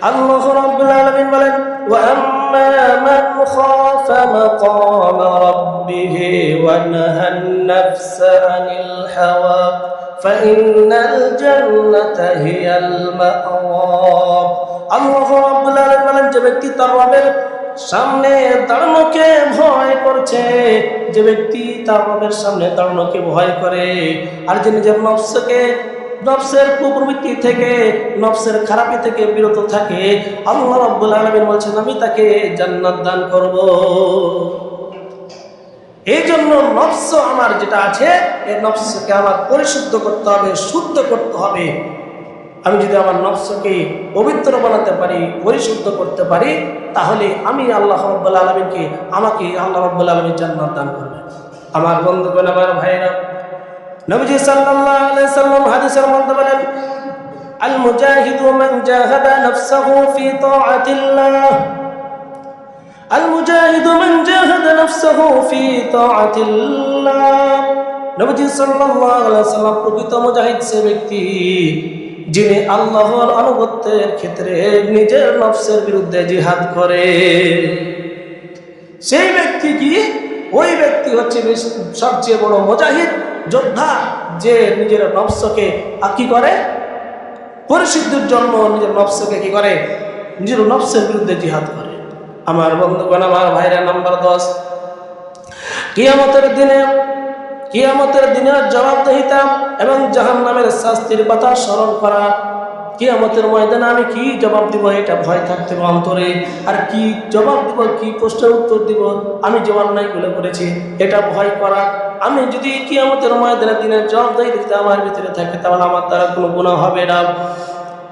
আল্লাহ রাব্বুল আলামিন বলেন, ওয়া আম্মা মান খাফা মাকামা রাব্বিহি ওয়া নাহান নাফসা আনিল হাওয়া ফাইন্নাল জান্নাতা হিয়াল মাওয়া। আল্লাহ রাব্বুল আলামিন বলেন, যে ব্যক্তি তার রবের সামনে দাঁড়ানোকে ভয় করছে, যে ব্যক্তি তার রবের সামনে দাঁড়ানোকে ভয় করে আর যে নিজের নফসের কুপ্রবৃত্তি থেকে, নফসের খারাপি থেকে বিরত থাকে, আল্লাহ রাব্বুল আলামিন বলছেন আমি তাকে জান্নাত দান করব। এই জন্য নফস আমার যেটা আছে, এই নফসকে আমার পরিশুদ্ধ করতে হবে, শুদ্ধ করতে হবে। আমি যদি আমার নফসকে পবিত্র বানাতে পারি, পরিশুদ্ধ করতে পারি, তাহলে আমি আল্লাহ রাব্বুল আলামিনকে, আমাকে আল্লাহ রাব্বুল আলামিন জান্নাত দান করবে। আমার বন্ধুগণ, আমার ভাইরা, নবীজি সাল্লাল্লাহু আলাইহি সাল্লাম হাদিসের মধ্যে বলেন, আল মুজাহিদু মান জাহাদা নাফসাহু ফি তাআতিল্লাহ, আল মুজাহিদু মান জাহাদা নাফসাহু ফি তাআতিল্লাহ। নবীজি সাল্লাল্লাহু আলাইহি সাল্লাম প্রকৃত মুজাহিদ সে ব্যক্তি যিনি আল্লাহর আনুগত্যের ক্ষেত্রে নিজের নফসের বিরুদ্ধে জিহাদ করে। সেই ব্যক্তি কি? ওই ব্যক্তি হচ্ছে সবচেয়ে বড় মুজাহিদ, যোদ্ধা, যে নিজের নফসকে কি করে? পরিশুদ্ধির জন্য নিজের নফসকে কি করে? নিজের নফসের বিরুদ্ধে জিহাদ করে। আমার বন্ধুগণ, আমার ভাইরা, নাম্বার 10, কিয়ামতের দিনের জবাবদিহিতা এবং জাহান্নামের শাস্তির কথা স্মরণ করা। কিয়ামতের ময়দানে আমি কি জবাব দিব, এটা ভয় থাকতে হবে অন্তরে। আর কি জবাব দিব, কি প্রশ্নের উত্তর দিব, আমি যে অন্যায়গুলো করেছি এটা ভয় করা। আমি যদি কিয়ামতের ময়দানে দিনের জবাবদিহিতা আমার ভিতরে থাকে, তাহলে আমার দ্বারা কোনো গুনাহ হবে না।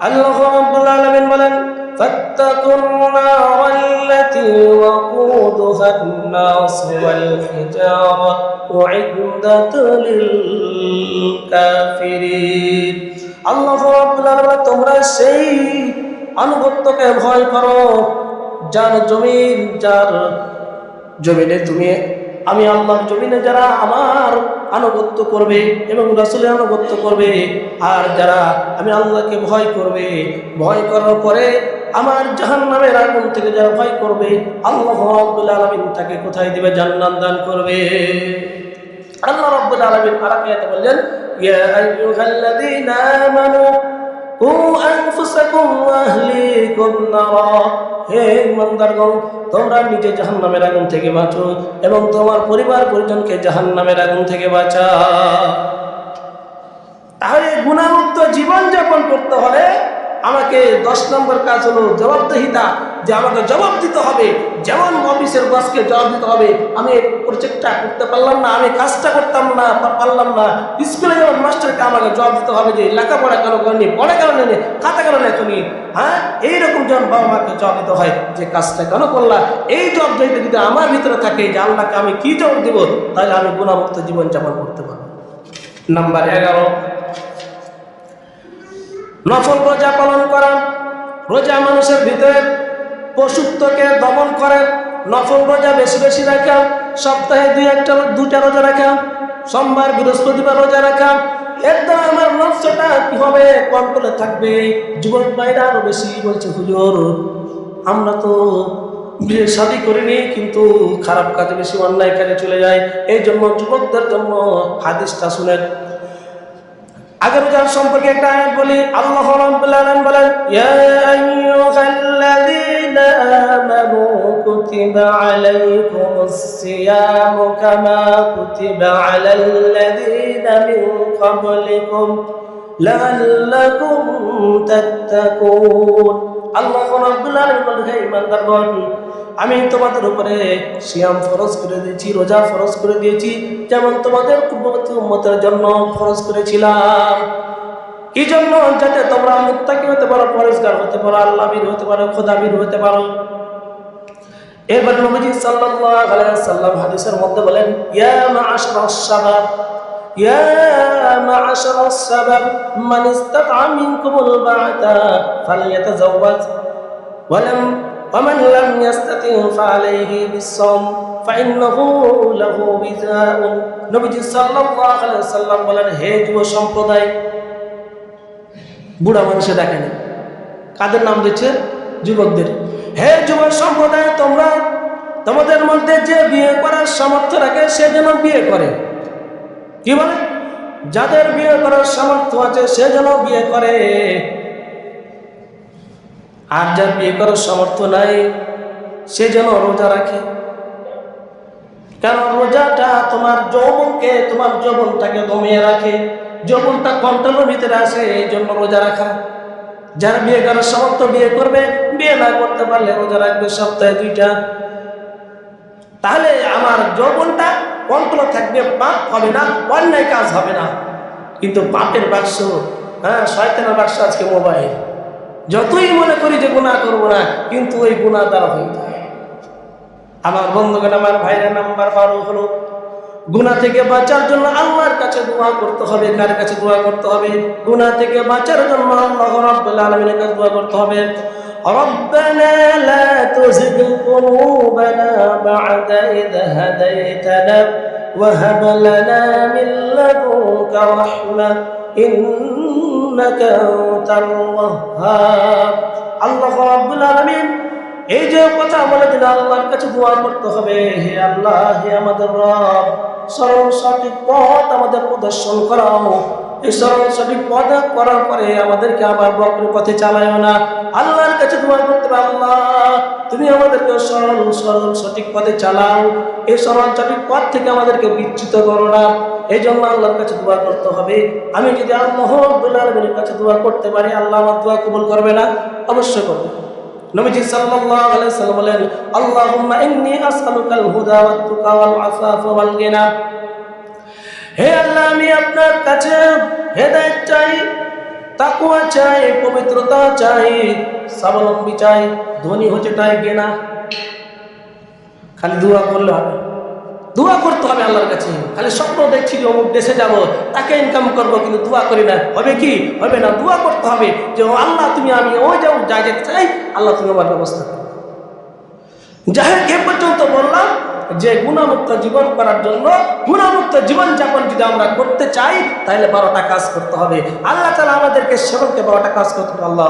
আল্লাহ রাব্বুল আলামিন বলেন, ফাত্তাকুন নারাল্লাতী ওয়াকুদুহা আন-নাস ওয়াল হিজারা উইদ্দাত লিল কাফিরিন। আল্লাহ রাব্বুল আলামিন, তোমরা সেই আনুগত্যকে ভয় করো যার জমিনে তুমি, আমি আল্লাহর জমিনে যারা আমার আনুগত্য করবে এবং রাসূলের আনুগত্য করবে, আর যারা আমি আল্লাহকে ভয় করবে, ভয় করার পরে আমার জাহান্নামের আগুন থেকে যারা ভয় করবে, আল্লাহ রাব্বুল আলামিন তাকে কোথায় দিবে? জান্নাত দান করবে। আল্লাহ রাব্বুল আলামিন আরেক আয়াতে বললেন, ইয়া আইয়ুহাল্লাযীনা আমানু কু আনফুসাকুম ওয়া আহলিকুম নারা, হে ইমানদারগণ, তোমরা নিজে জাহান্নামের আগুন থেকে বাঁচো এবং তোমার পরিবার পরিজনকে জাহান্নামের আগুন থেকে বাঁচাও। তাহলে গুনাহমুক্ত জীবন যাপন করতে হলে আমাকে 10 নম্বর কাজ হলো জবাবদিহিতা, যে আমাকে জবাব দিতে হবে। যেমন অফিসের বসকে জবাব দিতে হবে, আমি প্রজেক্টটা করতে পারলাম না, আমি কাজটা করতাম না, পারলাম না। স্কুলে যেমন মাস্টারকে আমাকে জবাব দিতে হবে যে লেখাপড়া কেন করেনি, পড়া কেন নেই, খাতা কেন লেখনি। হ্যাঁ, এইরকম যখন বাবা মাকে জবাব দিতে হয় যে কাজটা কেন করলা, এই জবাব যদি আমার ভিতরে থাকে যে আল্লাহকে আমি কি জবাব দিব, তাহলে আমি গুনাহমুক্ত জীবন যাপন করতে পারবো। নাম্বার 11, নফল রোজা পালন করা। রোজা মানুষের ভিতরে পশুত্বকে দমন করে। নফল রোজা বেশি বেশি রাখা, সপ্তাহে 2-1-2টা রোজা রাখা, সোমবার বৃহস্পতিবার রোজা রাখা। এর দ্বারা আমার নফসটা কি হবে? কন্ট্রোলে থাকবে। যুবক ভাইরা আরো বেশি বলছে, হুজুর আমরা তো বিয়ে শাদী করিনি, কিন্তু খারাপ কাজে বেশি, অন্যায় কাজে চলে যায়। এই জন্য যুবকদের জন্য হাদিসটা শুনেন। আগে রোজার সম্পর্কে একটা আয়াত বলি। আল্লাহ রাব্বুল আলামিন বলেন, ইয়া আইয়ুহাল্লাযীনা আমানু কুতিবা আলাইকুমুস সিয়ামু কামা কুতিবা আলাল্লাযীনা মিন ক্বাবলিকুম লাআল্লাকুম তাত্তাকুন। আল্লাহ রাব্বুল আলামিন বলেন, হে ঈমানদারগণ, আমি তোমাদের উপরে সিয়াম ফরজ করে দিয়েছি, রোজা ফরজ করে দিয়েছি, যেমন তোমাদের পূর্ববর্তী উম্মতের জন্য ফরজ করেছিলাম। কি জন্য? যাতে তোমরা মুত্তাকি হতে পারো, পরেজগার হতে পারো, আল্লাহবীর হতে পারো, খোদাবীর হতে পারো। এরপর নবীজি সাল্লাল্লাহু আলাইহি ওয়াসাল্লাম হাদিসের মধ্যে বলেন, ইয়া মা'আশারাস শাবাব, ইয়া মা'আশারাস শাবাব মান ইসতাতা মিনকুমুল বা'তা ফালইয়াতাযাওয়াজ ومن لم يستطع فعليه بالصوم فإنه له وزاء। নবীজি সাল্লাল্লাহু আলাইহি ওয়াসাল্লাম বলেন, হে যুব সম্প্রদায়, বুড়া মানুষে দেখেন, কাদের নাম দিচ্ছে? যুবকদের। হে যুব সম্প্রদায়, তোমরা তোমাদের মধ্যে যে বিয়ে করার সামর্থ্য রাখে সে যেন বিয়ে করে। কি বলে? যাদের বিয়ে করার সামর্থ্য আছে সে যেন বিয়ে করে, আর যার বিয়ে করার সামর্থ্য নাই সে যেন রোজা রাখে। কারণ রোজাটা তোমার যৌবনটাকে দমিয়ে রাখে, যৌবনটা কন্ট্রোলের ভিতরে আসে, এই জন্য রোজা রাখা। যারা বিয়ে করার সামর্থ্য বিয়ে করবে, বিয়ে না করতে পারলে রোজা রাখবে সপ্তাহে 2টা। তাহলে আমার যৌবনটা কন্ট্রোল থাকবে, পাপ হবে না, অন্যায় কাজ হবে না। কিন্তু পাপের বাক্স, শয়তানের বাক্স আজকে মোবাইল। যতই মনে করি যে গুনাহ করবো না, কিন্তু ওই গুনাহ দ্বারা হয়ে যায়। আমার বন্ধুগণ, আমার ভাইরা, নাম্বার 12 হলো গুনাহ থেকে বাঁচার জন্য আল্লাহর কাছে দোয়া করতে হবে। কার কাছে দোয়া করতে হবে? গুনাহ থেকে বাঁচার জন্য আল্লাহ রাব্বুল আলামিনের কাছে দোয়া করতে হবে। ربنا لا تزغ قلوبنا بعد إذ هديتنا وهب لنا من لدنك رحمة إنك أنت الوهاب। আল্লাহ রাব্বুল আলামিন এই যে কথা বলে দিন, আল্লাহর কাছে দোয়া করতে হবে, হে আল্লাহ, হে আমাদের রব, সরল সঠিক পথ আমাদের প্রদর্শন করাও। এই সরল সঠিক পথ করার পরে আমাদেরকে আবার বক্র পথে চালায়ও না। আল্লাহর কাছে দোয়া করতে হবে, আল্লাহ তুমি আমাদেরকে সরল সঠিক পথে চালাও, এই সরল সঠিক পথ থেকে আমাদেরকে বিচ্যুত করো না। এই জন্য আল্লাহর কাছে দোয়া করতে হবে। আমি যদি আল্লাহ রাব্বুল আলামিনের কাছে দোয়া করতে পারি, আল্লাহ আমার দোয়া কবুল করবে না? অবশ্যই করবে। নবীজি সাল্লাল্লাহু আলাইহি ওয়াসাল্লাম বলেন, আল্লাহুম্মা ইন্নী আসআলুকাল হুদা ওয়াত তুকা ওয়াল আফাফা ওয়াল গিনা। হে আল্লাহ, আমি আপনার কাছে হেদায়েত চাই, তাকওয়া চাই, পবিত্রতা চাই, স্বাবলম্বী চাই, ধনী হতে চাই না। খালি দোয়া করলে হবে? দোয়া করতে হবে আল্লাহর কাছে। খালি স্বপ্ন দেখছি যে অমুক দেশে যাবো, তাকে ইনকাম করবো, কিন্তু দোয়া করি না, হবে কি? হবে না। দোয়া করতে হবে যে আল্লাহ তুমি, আমি ওই যাও যা যেতে চাই, আল্লাহ তুমি আমার ব্যবস্থা করো। যাই হোক, এ পর্যন্ত বললাম যে গুণামুক্ত জীবন করার জন্য, গুণামুক্ত জীবন যাপন যদি আমরা করতে চাই, তাহলে 12টা কাজ করতে হবে। আল্লাহ তাআলা আমাদেরকে সকলকে 12টা কাজ করতে হবে। আল্লাহ